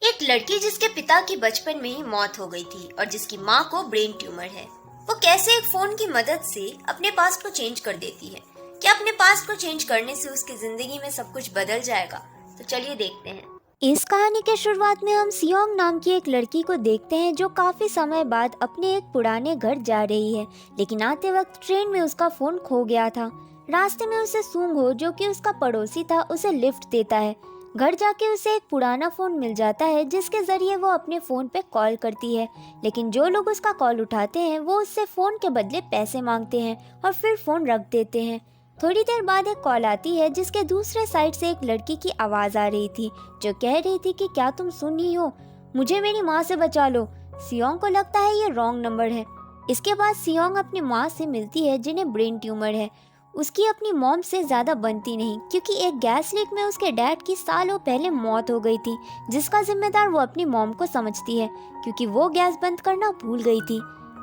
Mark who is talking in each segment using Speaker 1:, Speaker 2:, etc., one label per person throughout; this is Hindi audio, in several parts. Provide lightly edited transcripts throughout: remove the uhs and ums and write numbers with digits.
Speaker 1: एक लड़की जिसके पिता की बचपन में ही मौत हो गई थी और जिसकी माँ को ब्रेन ट्यूमर है, वो कैसे एक फोन की मदद से अपने पास्ट को चेंज कर देती है। क्या अपने पास्ट को चेंज करने से उसकी जिंदगी में सब कुछ बदल जाएगा? तो चलिए देखते हैं।
Speaker 2: इस कहानी के शुरुआत में हम सियोंग नाम की एक लड़की को देखते हैं जो काफी समय बाद अपने एक पुराने घर जा रही है, लेकिन आते वक्त ट्रेन में उसका फोन खो गया था। रास्ते में उसे सूंग हो, जो कि उसका पड़ोसी था, उसे लिफ्ट देता है। घर जाके उसे एक पुराना फोन मिल जाता है जिसके जरिए वो अपने फोन पे कॉल करती है, लेकिन जो लोग उसका कॉल उठाते हैं वो उससे फोन के बदले पैसे मांगते हैं और फिर फोन रख देते हैं। थोड़ी देर बाद एक कॉल आती है जिसके दूसरे साइड से एक लड़की की आवाज़ आ रही थी जो कह रही थी कि क्या तुम सुन रही हो, मुझे मेरी माँ से बचा लो। सियोंग को लगता है ये रॉन्ग नंबर है। इसके बाद सियोंग अपनी माँ से मिलती है जिन्हें ब्रेन ट्यूमर है। उसकी अपनी मॉम से ज़्यादा बनती नहीं, क्योंकि एक गैस लीक में उसके डैड की सालों पहले मौत हो गई थी, जिसका जिम्मेदार वो अपनी मॉम को समझती है क्योंकि वो गैस बंद करना भूल गई थी।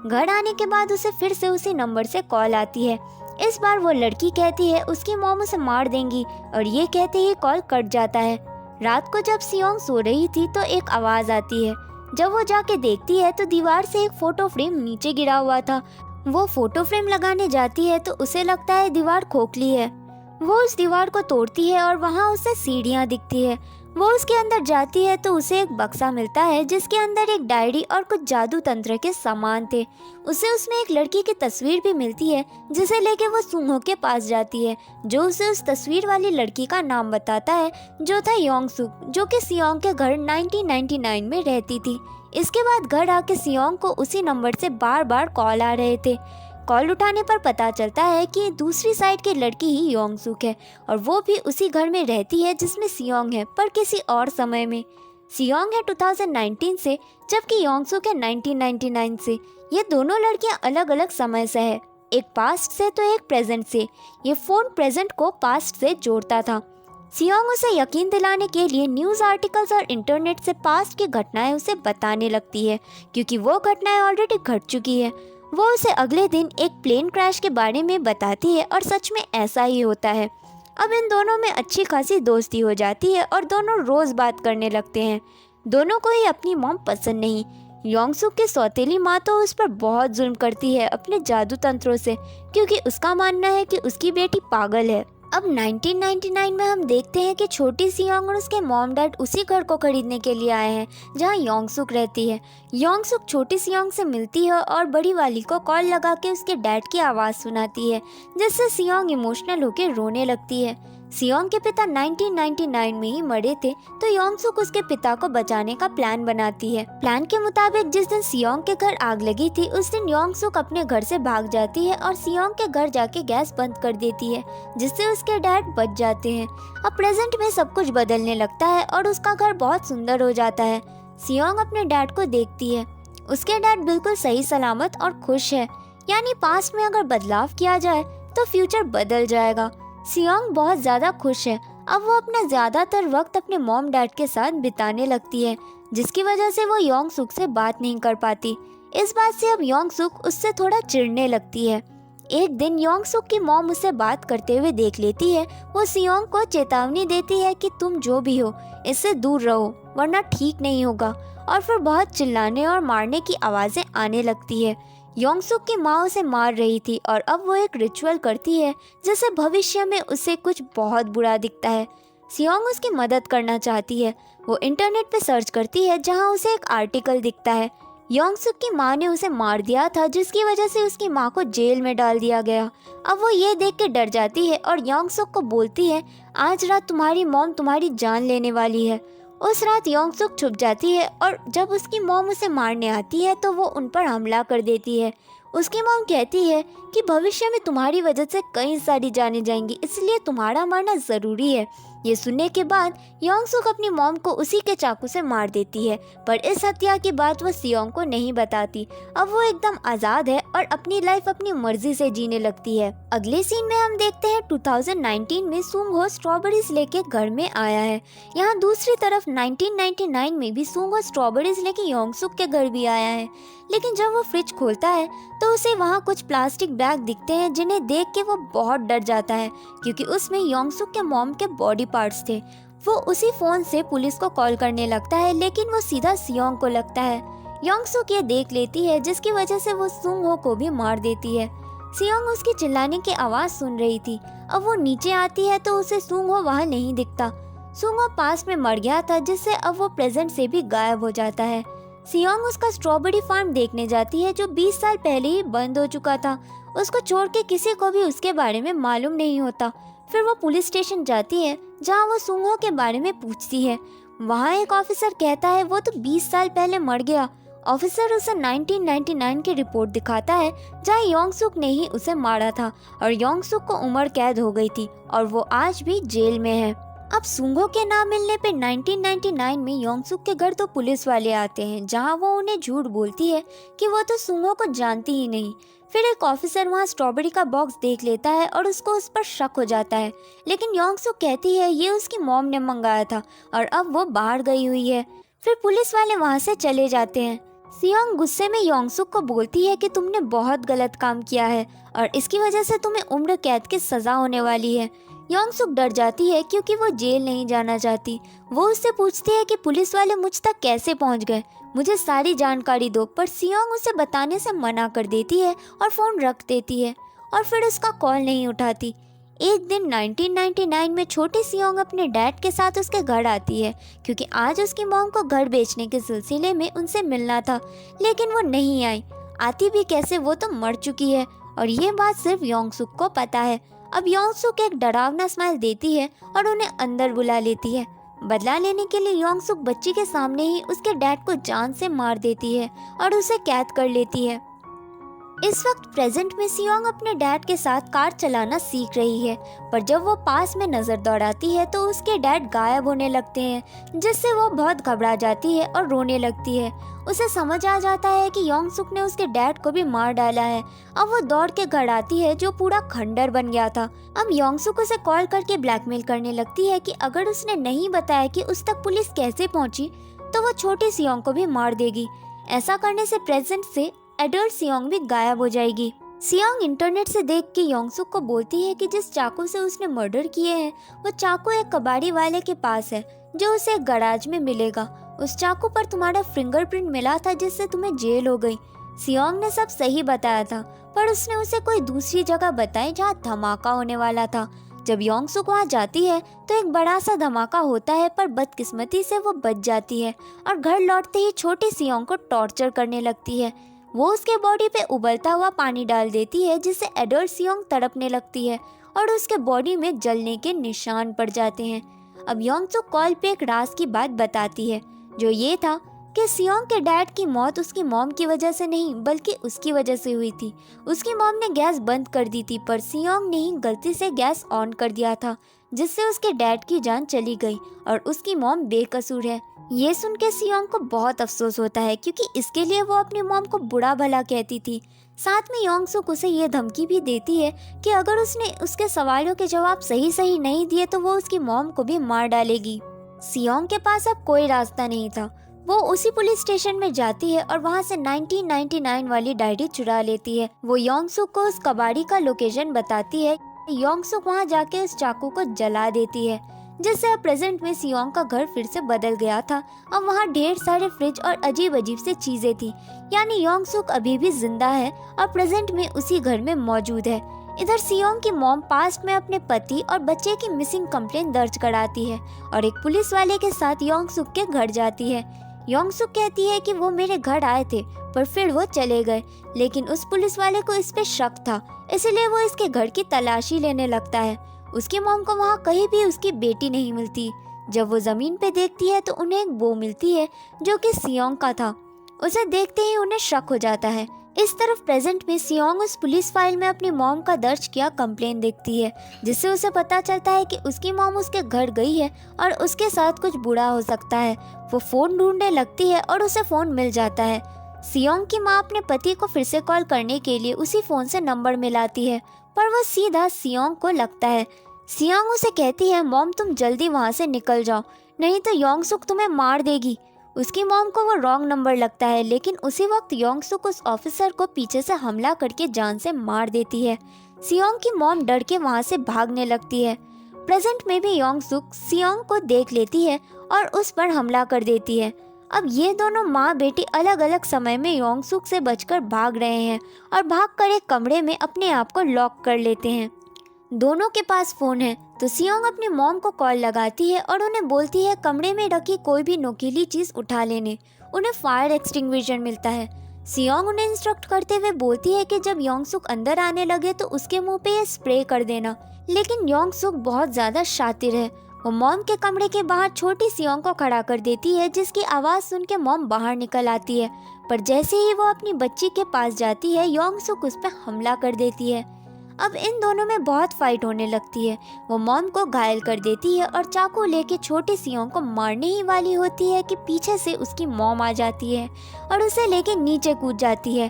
Speaker 2: घर आने के बाद उसे फिर से उसी नंबर से कॉल आती है। इस बार वो लड़की कहती है उसकी मॉम उसे मार देंगी और ये कहते ही कॉल कट जाता है। रात को जब सियोंग सो रही थी तो एक आवाज़ आती है। जब वो जाके देखती है तो दीवार से एक फोटो फ्रेम नीचे गिरा हुआ था। वो फोटो फ्रेम लगाने जाती है तो उसे लगता है दीवार खोखली है। वो उस दीवार को तोड़ती है और वहाँ उसे सीढ़ियाँ दिखती है। वो उसके अंदर जाती है तो उसे एक बक्सा मिलता है जिसके अंदर एक डायरी और कुछ जादू तंत्र के सामान थे। उसे उसमें एक लड़की की तस्वीर भी मिलती है जिसे लेके वो सुंगहो के पास जाती है, जो उसे उस तस्वीर वाली लड़की का नाम बताता है जो था योंग सुक, जो कि सियोंग के घर 1999 में रहती थी। इसके बाद घर आके सियोंग को उसी नंबर से बार बार कॉल आ रहे थे। कॉल उठाने पर पता चलता है कि दूसरी साइड की लड़की ही योंग सुक है और वो भी उसी घर में रहती है जिसमें सियोंग है, पर किसी और समय में। सियोंग है 2019 से, जबकि योंग सुक है 1999 से। ये दोनों लड़कियां अलग अलग समय से है, एक पास्ट से तो एक प्रेजेंट से। ये फोन प्रेजेंट को पास्ट से जोड़ता था। सियोंग उसे यकीन दिलाने के लिए न्यूज़ आर्टिकल्स और इंटरनेट से पास्ट की घटनाएं उसे बताने लगती है, क्योंकि वो घटनाएं ऑलरेडी घट चुकी है। वो उसे अगले दिन एक प्लेन क्रैश के बारे में बताती है और सच में ऐसा ही होता है। अब इन दोनों में अच्छी खासी दोस्ती हो जाती है और दोनों रोज़ बात करने लगते हैं। दोनों को ही अपनी मॉम पसंद नहीं। योंग सुक की सौतेली माँ तो उस पर बहुत जुल्म करती है अपने जादू तंत्रों से, क्योंकि उसका मानना है कि उसकी बेटी पागल है। अब 1999 में हम देखते हैं कि छोटी सियोंग और उसके मॉम डैड उसी घर को खरीदने के लिए आए हैं जहां योंग सुक रहती है। योंग सुक छोटी सियोंग से मिलती है और बड़ी वाली को कॉल लगा के उसके डैड की आवाज़ सुनाती है, जिससे सियोंग इमोशनल होकर रोने लगती है। सियोंग के पिता 1999 में ही मरे थे, तो योंग सुक उसके पिता को बचाने का प्लान बनाती है। प्लान के मुताबिक जिस दिन सियोंग के घर आग लगी थी उस दिन योंग सुक अपने घर से भाग जाती है और सियोंग के घर जाके गैस बंद कर देती है, जिससे उसके डैड बच जाते हैं। अब प्रेजेंट में सब कुछ बदलने लगता है और उसका घर बहुत सुंदर हो जाता है। सियोंग अपने डैड को देखती है। उसके डैड बिल्कुल सही सलामत और खुश है, यानी पास्ट में अगर बदलाव किया जाए तो फ्यूचर बदल जाएगा। सियोंग बहुत ज़्यादा खुश है। अब वो अपना ज़्यादातर वक्त अपने मॉम डैड के साथ बिताने लगती है, जिसकी वजह से वो योंग सुक से बात नहीं कर पाती। इस बात से अब योंग सुक उससे थोड़ा चिढ़ने लगती है। एक दिन योंग सुक की मॉम उसे बात करते हुए देख लेती है। वो सियोंग को चेतावनी देती है कि तुम जो भी हो इससे दूर रहो वरना ठीक नहीं होगा, और फिर बहुत चिल्लाने और मारने की आवाज़ें आने लगती है। योंग सुक की माँ उसे मार रही थी और अब वो एक रिचुअल करती है जिससे भविष्य में उसे कुछ बहुत बुरा दिखता है। सियोंग उसकी मदद करना चाहती है। वो इंटरनेट पे सर्च करती है जहाँ उसे एक आर्टिकल दिखता है योंग सुक की माँ ने उसे मार दिया था, जिसकी वजह से उसकी माँ को जेल में डाल दिया गया। अब वो ये देख के डर जाती है और योंग सुक को बोलती है आज रात तुम्हारी मॉम तुम्हारी जान लेने वाली है। उस रात योंग सुक छुप जाती है और जब उसकी मॉम उसे मारने आती है तो वो उन पर हमला कर देती है। उसकी मॉम कहती है कि भविष्य में तुम्हारी वजह से कई सारी जानें जाएंगी, इसलिए तुम्हारा मरना ज़रूरी है। ये सुनने के बाद योंग सुक अपनी मॉम को उसी के चाकू से मार देती है, पर इस हत्या की बात वो सियोंग को नहीं बताती। अब वो एकदम आज़ाद है और अपनी लाइफ अपनी मर्जी से जीने लगती है। अगले सीन में हम देखते हैं 2019 में सुंगहो स्ट्रॉबेरीज लेके घर में आया है। यहाँ दूसरी तरफ 1999 में भी सुंगहो स्ट्रॉबेरीज लेके योंग सुक के घर भी आया है, लेकिन जब वो फ्रिज खोलता है तो उसे वहाँ कुछ प्लास्टिक बैग दिखते हैं जिन्हें देख के वो बहुत डर जाता है, क्योंकि उसमें योंग सुक के मॉम के बॉडी पार्ट्स थे। वो उसी फोन से पुलिस को कॉल करने लगता है, लेकिन वो सीधा सियोंग को लगता है। योंगसुक ये देख लेती है, जिसकी वजह से वो सुंगहो को भी मार देती है। सियोंग उसकी चिल्लाने की आवाज सुन रही थी। अब वो नीचे आती है तो उसे सुंगहो वहाँ नहीं दिखता। सुंगहो पास में मर गया था, जिससे अब वो प्रेजेंट से भी गायब हो जाता है। सियोंग उसका स्ट्रॉबेरी फार्म देखने जाती है, जो 20 साल पहले ही बंद हो चुका था। उसको छोड़ के किसी को भी उसके बारे में मालूम नहीं होता। फिर वो पुलिस स्टेशन जाती है, जहाँ वो सुंगहो के बारे में पूछती है। वहाँ एक ऑफिसर कहता है वो तो 20 साल पहले मर गया। ऑफिसर उसे 1999 की रिपोर्ट दिखाता है, जहाँ योंगसुक ने ही उसे मारा था और योंगसुक को उम्र कैद हो गई थी और वो आज भी जेल में है। अब सुंगहो के ना मिलने पे 1999 में योंगसुक के घर तो पुलिस वाले आते हैं, जहाँ वो उन्हें झूठ बोलती है कि वो तो सुंगहो को जानती ही नहीं। फिर एक ऑफिसर वहाँ स्ट्रॉबेरी का बॉक्स देख लेता है और उसको उस पर शक हो जाता है, लेकिन योंगसुक कहती है ये उसकी मॉम ने मंगाया था और अब वो बाहर गई हुई है। फिर पुलिस वाले वहाँ से चले जाते हैं। सियोंग गुस्से में योंगसुक को बोलती है कि तुमने बहुत गलत काम किया है और इसकी वजह से तुम्हें उम्र कैद की सजा होने वाली है। योंगसुक डर जाती है क्योंकि वो जेल नहीं जाना चाहती। वो उससे पूछती है कि पुलिस वाले मुझ तक कैसे पहुंच गए, मुझे सारी जानकारी दो, पर सियोंग उसे बताने से मना कर देती है और फ़ोन रख देती है और फिर उसका कॉल नहीं उठाती। एक दिन 1999 में छोटी सियोंग अपने डैड के साथ उसके घर आती है, क्योंकि आज उसकी मॉम को घर बेचने के सिलसिले में उनसे मिलना था, लेकिन वो नहीं आई। आती भी कैसे, वो तो मर चुकी है और ये बात सिर्फ योंगसुक को पता है। अब योंगसुक एक डरावना स्माइल देती है और उन्हें अंदर बुला लेती है। बदला लेने के लिए योंगसुक बच्ची के सामने ही उसके डैड को जान से मार देती है और उसे कैद कर लेती है। इस वक्त प्रेजेंट में सियोंग अपने डैड के साथ कार चलाना सीख रही है, पर जब वो पास में नजर दौड़ाती है तो उसके डैड गायब होने लगते हैं, जिससे वो बहुत घबरा जाती है और रोने लगती है। उसे समझ आ जाता है कि योंगसुक ने उसके डैड को भी मार डाला है। अब वो दौड़ के घर आती है, जो पूरा खंडर बन गया था। अब योंगसुक उसे कॉल करके ब्लैकमेल करने लगती है कि अगर उसने नहीं बताया कि उस तक पुलिस कैसे पहुंची तो वो छोटी सियोंग को भी मार देगी। ऐसा करने से प्रेजेंट से एडल्ट सियोंग भी गायब हो जाएगी। सियोंग इंटरनेट से देख के योंगसुक को बोलती है कि जिस चाकू से उसने मर्डर किए हैं वो चाकू एक कबाड़ी वाले के पास है, जो उसे एक गैराज में मिलेगा। उस चाकू पर तुम्हारा फिंगरप्रिंट मिला था, जिससे तुम्हें जेल हो गई। सियोंग ने सब सही बताया था, पर उसने उसे कोई दूसरी जगह बताई जहाँ धमाका होने वाला था। जब योंगसुक वहाँ जाती है तो एक बड़ा सा धमाका होता है, पर बदकिस्मती से वो बच जाती है और घर लौटते ही छोटी सियोंग को टॉर्चर करने लगती है। वो उसके बॉडी पे उबलता हुआ पानी डाल देती है, जिससे एडल्ट सियोंग तड़पने लगती है और उसके बॉडी में जलने के निशान पड़ जाते हैं। अब योंगसुक कॉल पे एक राज की बात बताती है, जो ये था कि सियोंग के डैड की मौत उसकी मॉम की वजह से नहीं, बल्कि उसकी वजह से हुई थी। उसकी मॉम ने गैस बंद कर दी थी, पर सियोंग ने ही गलती से गैस ऑन कर दिया था, जिससे उसके डैड की जान चली गई और उसकी मॉम बेकसूर है। ये सुन के सियोंग को बहुत अफसोस होता है, क्योंकि इसके लिए वो अपनी मॉम को बुरा भला कहती थी। साथ में योंगसुक उसे ये धमकी भी देती है कि अगर उसने उसके सवालों के जवाब सही नहीं दिए तो वो उसकी मॉम को भी मार डालेगी। सियोंग के पास अब कोई रास्ता नहीं था। वो उसी पुलिस स्टेशन में जाती है और वहाँ से 1999 वाली डायरी चुरा लेती है। वो योंगसुक को उस कबाड़ी का लोकेशन बताती है। योंगसुक वहाँ जाके उस चाकू को जला देती है, जिससे अब प्रेजेंट में सियोंग का घर फिर से बदल गया था। अब वहाँ ढेर सारे फ्रिज और अजीब अजीब से चीजें थी, यानी योंगसुक अभी भी जिंदा है और प्रेजेंट में उसी घर में मौजूद है। इधर सियोंग की मॉम पास्ट में अपने पति और बच्चे की मिसिंग कंप्लेंट दर्ज कराती है और एक पुलिस वाले के साथ योंगसुक के घर जाती है। योंगसुक कहती है कि वो मेरे घर आए थे, पर फिर वो चले गए, लेकिन उस पुलिस वाले को इस पे शक था, इसलिए वो इसके घर की तलाशी लेने लगता है। उसकी मॉम को वहाँ कहीं भी उसकी बेटी नहीं मिलती। जब वो जमीन पे देखती है तो उन्हें एक बो मिलती है, जो कि सियोंग का था। उसे देखते ही उन्हें शक हो जाता है। इस तरफ प्रेजेंट में सियोंग उस पुलिस फाइल में अपनी मॉम का दर्ज किया कंप्लेन देखती है, जिससे उसे पता चलता है कि उसकी मॉम उसके घर गई है और उसके साथ कुछ बुरा हो सकता है। वो फोन ढूंढने लगती है और उसे फोन मिल जाता है। सियोंग की माँ अपने पति को फिर से कॉल करने के लिए उसी फोन से नंबर मिलाती है, पर वो सीधा सियोंग को लगता है। सियोंग उसे कहती है, मॉम तुम जल्दी वहाँ से निकल जाओ, नहीं तो योंगसुक तुम्हें मार देगी। उसकी मॉम को वो रॉन्ग नंबर लगता है, लेकिन उसी वक्त योंगसुक उस ऑफिसर को पीछे से हमला करके जान से मार देती है। सियोंग की मॉम डर के वहाँ से भागने लगती है, प्रेजेंट में भी योंग सुक सियोंग को देख लेती है और उस पर हमला कर देती है। अब ये दोनों माँ बेटी अलग अलग समय में योंग सुक से बचकर भाग रहे हैं और भागकर एक कमरे में अपने आप को लॉक कर लेते हैं। दोनों के पास फोन है तो सियोंग अपनी मॉम को कॉल लगाती है और उन्हें बोलती है कमरे में रखी कोई भी नुकीली चीज उठा लेने। उन्हें फायर एक्सटिंग्विशर मिलता है। सियोंग उन्हें इंस्ट्रक्ट करते हुए बोलती है कि जब योंग सुक अंदर आने लगे तो उसके मुंह पे ये स्प्रे कर देना, लेकिन योंग सुक बहुत ज्यादा शातिर है। वो मॉम के कमरे के बाहर छोटी सियोंग को खड़ा कर देती है, जिसकी आवाज सुन के मॉम बाहर निकल आती है, पर जैसे ही वो अपनी बच्ची के पास जाती है योंग सुक उस पर हमला कर देती है। अब इन दोनों में बहुत फाइट होने लगती है। वो मॉम को घायल कर देती है और चाकू लेके छोटी सियोंग को मारने ही वाली होती है कि पीछे से उसकी मॉम आ जाती है और उसे लेके नीचे कूद जाती है।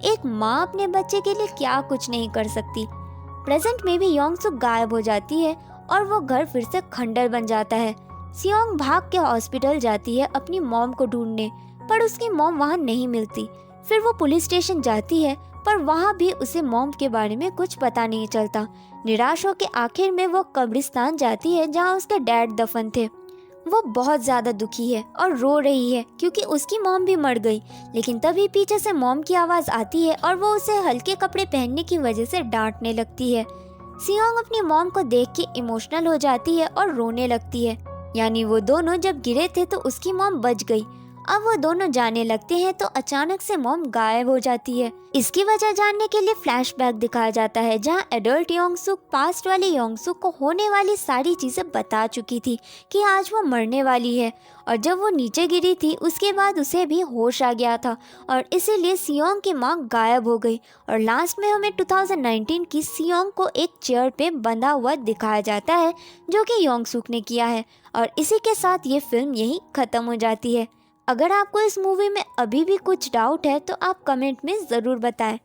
Speaker 2: एक माँ अपने बच्चे के लिए क्या कुछ नहीं कर सकती। प्रेजेंट में भी योंग सुक गायब हो जाती है और वो घर फिर से खंडर बन जाता है। सियोंग भाग के हॉस्पिटल जाती है अपनी मॉम को ढूंढने, पर उसकी मॉम वहाँ नहीं मिलती। फिर वो पुलिस स्टेशन जाती है पर वहाँ भी उसे मॉम के बारे में कुछ पता नहीं चलता। निराश होकर आखिर में वो कब्रिस्तान जाती है जहाँ उसके डैड दफन थे। वो बहुत ज़्यादा दुखी है और रो रही है क्योंकि उसकी मॉम भी मर गई, लेकिन तभी पीछे से मॉम की आवाज़ आती है और वो उसे हल्के कपड़े पहनने की वजह से डांटने लगती है। सियोंग अपनी मॉम को देख के इमोशनल हो जाती है और रोने लगती है। यानी वो दोनों जब गिरे थे तो उसकी मॉम बच गई। अब वो दोनों जाने लगते हैं तो अचानक से मॉम गायब हो जाती है। इसकी वजह जानने के लिए फ्लैशबैक दिखाया जाता है जहां एडल्ट योंग सुक पास्ट वाले योंग सुक को होने वाली सारी चीजें बता चुकी थी कि आज वो मरने वाली है, और जब वो नीचे गिरी थी उसके बाद उसे भी होश आ गया था और इसीलिए सियोंग की माँ गायब हो गई। और लास्ट में हमें 2019 की सियोंग को एक चेयर पे बंधा हुआ दिखाया जाता है जो कि योंग सुक ने किया है। और इसी के साथ ये फिल्म यहीं ख़त्म हो जाती है। अगर आपको इस मूवी में अभी भी कुछ डाउट है तो आप कमेंट में ज़रूर बताएं।